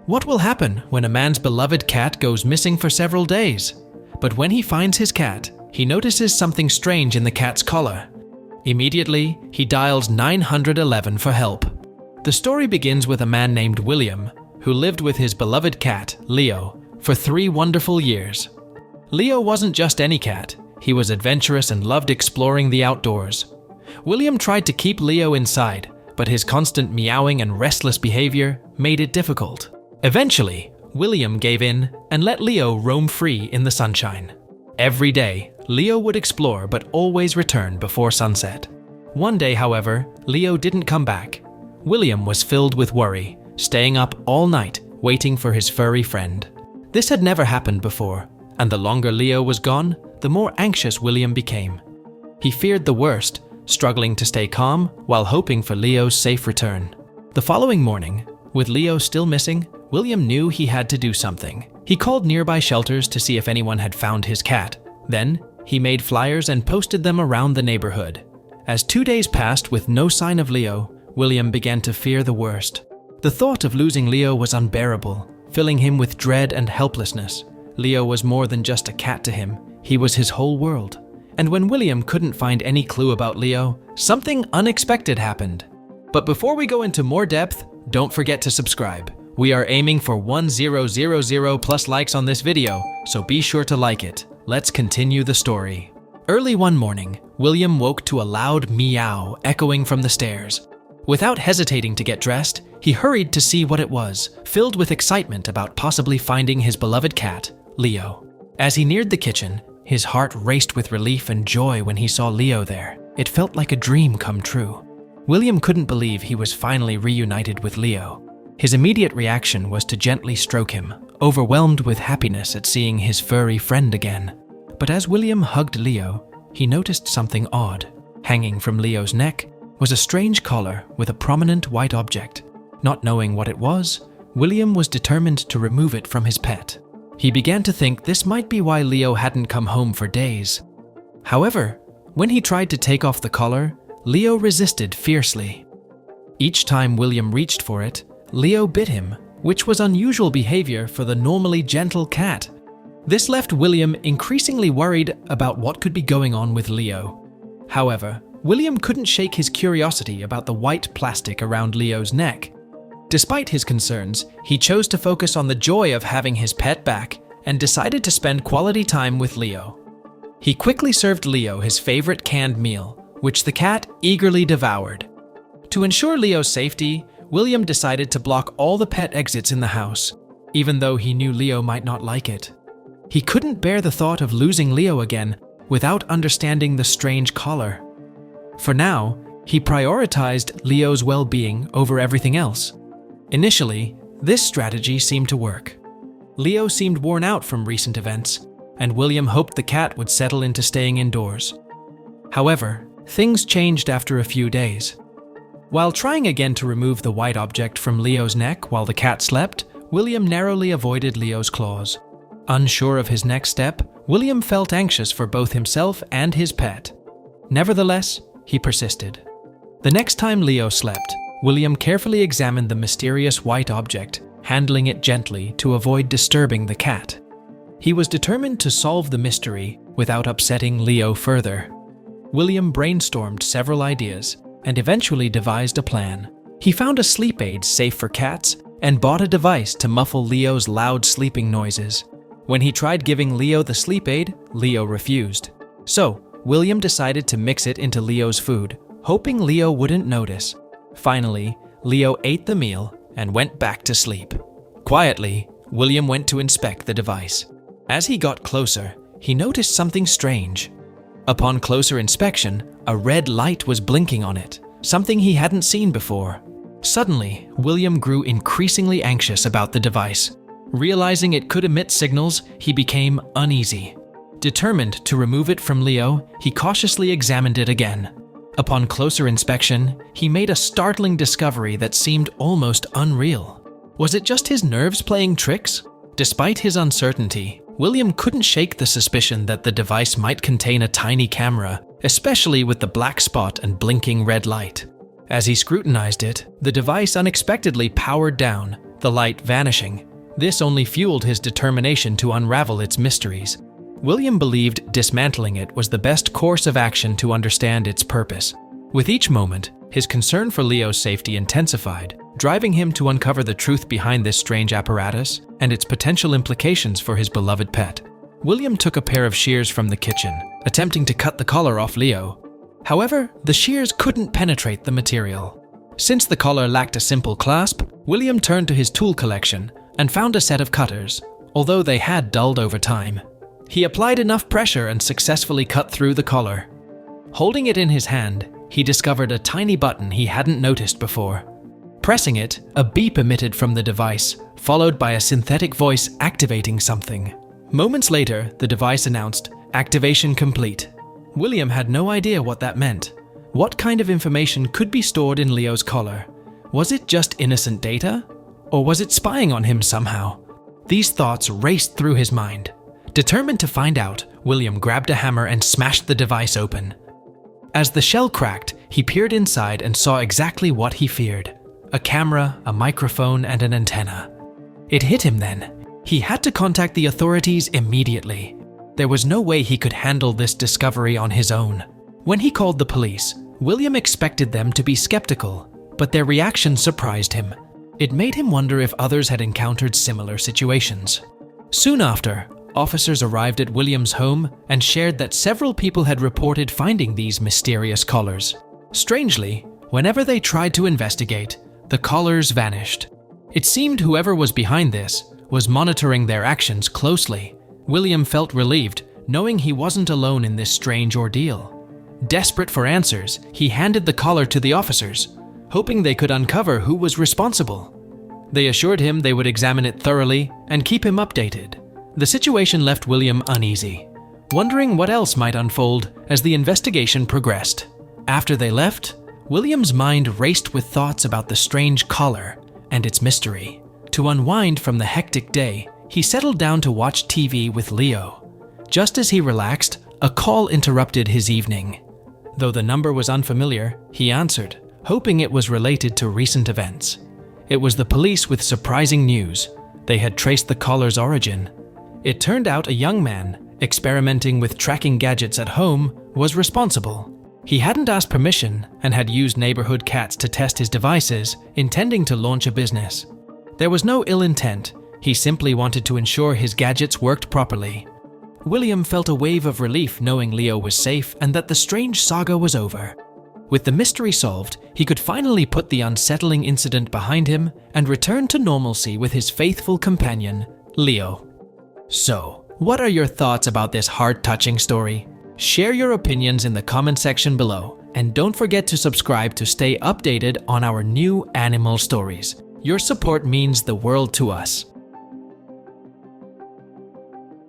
What will happen when a man's beloved cat goes missing for several days? But when he finds his cat, he notices something strange in the cat's collar. Immediately, he dials 911 for help. The story begins with a man named William, who lived with his beloved cat, Leo, for 3 wonderful years. Leo wasn't just any cat. He was adventurous and loved exploring the outdoors. William tried to keep Leo inside, but his constant meowing and restless behavior made it difficult. Eventually, William gave in and let Leo roam free in the sunshine. Every day, Leo would explore but always return before sunset. One day, however, Leo didn't come back. William was filled with worry, staying up all night waiting for his furry friend. This had never happened before, and the longer Leo was gone, the more anxious William became. He feared the worst, struggling to stay calm while hoping for Leo's safe return. The following morning, with Leo still missing, William knew he had to do something. He called nearby shelters to see if anyone had found his cat. Then, he made flyers and posted them around the neighborhood. As 2 days passed with no sign of Leo, William began to fear the worst. The thought of losing Leo was unbearable, filling him with dread and helplessness. Leo was more than just a cat to him. He was his whole world. And when William couldn't find any clue about Leo, something unexpected happened. But before we go into more depth, don't forget to subscribe. We are aiming for 1000 plus likes on this video, so be sure to like it. Let's continue the story. Early one morning, William woke to a loud meow echoing from the stairs. Without hesitating to get dressed, he hurried to see what it was, filled with excitement about possibly finding his beloved cat, Leo. As he neared the kitchen, his heart raced with relief and joy when he saw Leo there. It felt like a dream come true. William couldn't believe he was finally reunited with Leo. His immediate reaction was to gently stroke him, overwhelmed with happiness at seeing his furry friend again. But as William hugged Leo, he noticed something odd. Hanging from Leo's neck was a strange collar with a prominent white object. Not knowing what it was, William was determined to remove it from his pet. He began to think this might be why Leo hadn't come home for days. However, when he tried to take off the collar, Leo resisted fiercely. Each time William reached for it, Leo bit him, which was unusual behavior for the normally gentle cat. This left William increasingly worried about what could be going on with Leo. However, William couldn't shake his curiosity about the white plastic around Leo's neck. Despite his concerns, he chose to focus on the joy of having his pet back and decided to spend quality time with Leo. He quickly served Leo his favorite canned meal, which the cat eagerly devoured. To ensure Leo's safety, William decided to block all the pet exits in the house, even though he knew Leo might not like it. He couldn't bear the thought of losing Leo again without understanding the strange collar. For now, he prioritized Leo's well-being over everything else. Initially, this strategy seemed to work. Leo seemed worn out from recent events, and William hoped the cat would settle into staying indoors. However, things changed after a few days. While trying again to remove the white object from Leo's neck while the cat slept, William narrowly avoided Leo's claws. Unsure of his next step, William felt anxious for both himself and his pet. Nevertheless, he persisted. The next time Leo slept, William carefully examined the mysterious white object, handling it gently to avoid disturbing the cat. He was determined to solve the mystery without upsetting Leo further. William brainstormed several ideas and eventually devised a plan. He found a sleep aid safe for cats and bought a device to muffle Leo's loud sleeping noises. When he tried giving Leo the sleep aid, Leo refused. So, William decided to mix it into Leo's food, hoping Leo wouldn't notice. Finally, Leo ate the meal and went back to sleep. Quietly, William went to inspect the device. As he got closer, he noticed something strange. Upon closer inspection, a red light was blinking on it, something he hadn't seen before. Suddenly, William grew increasingly anxious about the device. Realizing it could emit signals, he became uneasy. Determined to remove it from Leo, he cautiously examined it again. Upon closer inspection, he made a startling discovery that seemed almost unreal. Was it just his nerves playing tricks? Despite his uncertainty, William couldn't shake the suspicion that the device might contain a tiny camera, especially with the black spot and blinking red light. As he scrutinized it, the device unexpectedly powered down, the light vanishing. This only fueled his determination to unravel its mysteries. William believed dismantling it was the best course of action to understand its purpose. With each moment, his concern for Leo's safety intensified, driving him to uncover the truth behind this strange apparatus and its potential implications for his beloved pet. William took a pair of shears from the kitchen, attempting to cut the collar off Leo. However, the shears couldn't penetrate the material. Since the collar lacked a simple clasp, William turned to his tool collection and found a set of cutters, although they had dulled over time. He applied enough pressure and successfully cut through the collar. Holding it in his hand, he discovered a tiny button he hadn't noticed before. Pressing it, a beep emitted from the device, followed by a synthetic voice activating something. Moments later, the device announced, "Activation complete." William had no idea what that meant. What kind of information could be stored in Leo's collar? Was it just innocent data? Or was it spying on him somehow? These thoughts raced through his mind. Determined to find out, William grabbed a hammer and smashed the device open. As the shell cracked, he peered inside and saw exactly what he feared: a camera, a microphone, and an antenna. It hit him then. He had to contact the authorities immediately. There was no way he could handle this discovery on his own. When he called the police, William expected them to be skeptical, but their reaction surprised him. It made him wonder if others had encountered similar situations. Soon after, officers arrived at William's home and shared that several people had reported finding these mysterious collars. Strangely, whenever they tried to investigate, the collars vanished. It seemed whoever was behind this was monitoring their actions closely. William felt relieved, knowing he wasn't alone in this strange ordeal. Desperate for answers, he handed the collar to the officers, hoping they could uncover who was responsible. They assured him they would examine it thoroughly and keep him updated. The situation left William uneasy, wondering what else might unfold as the investigation progressed. After they left, William's mind raced with thoughts about the strange collar and its mystery. To unwind from the hectic day, he settled down to watch TV with Leo. Just as he relaxed, a call interrupted his evening. Though the number was unfamiliar, he answered, hoping it was related to recent events. It was the police with surprising news. They had traced the collar's origin. It turned out a young man, experimenting with tracking gadgets at home, was responsible. He hadn't asked permission and had used neighborhood cats to test his devices, intending to launch a business. There was no ill intent. He simply wanted to ensure his gadgets worked properly. William felt a wave of relief knowing Leo was safe and that the strange saga was over. With the mystery solved, he could finally put the unsettling incident behind him and return to normalcy with his faithful companion, Leo. So, what are your thoughts about this heart-touching story? Share your opinions in the comment section below, and don't forget to subscribe to stay updated on our new animal stories. Your support means the world to us.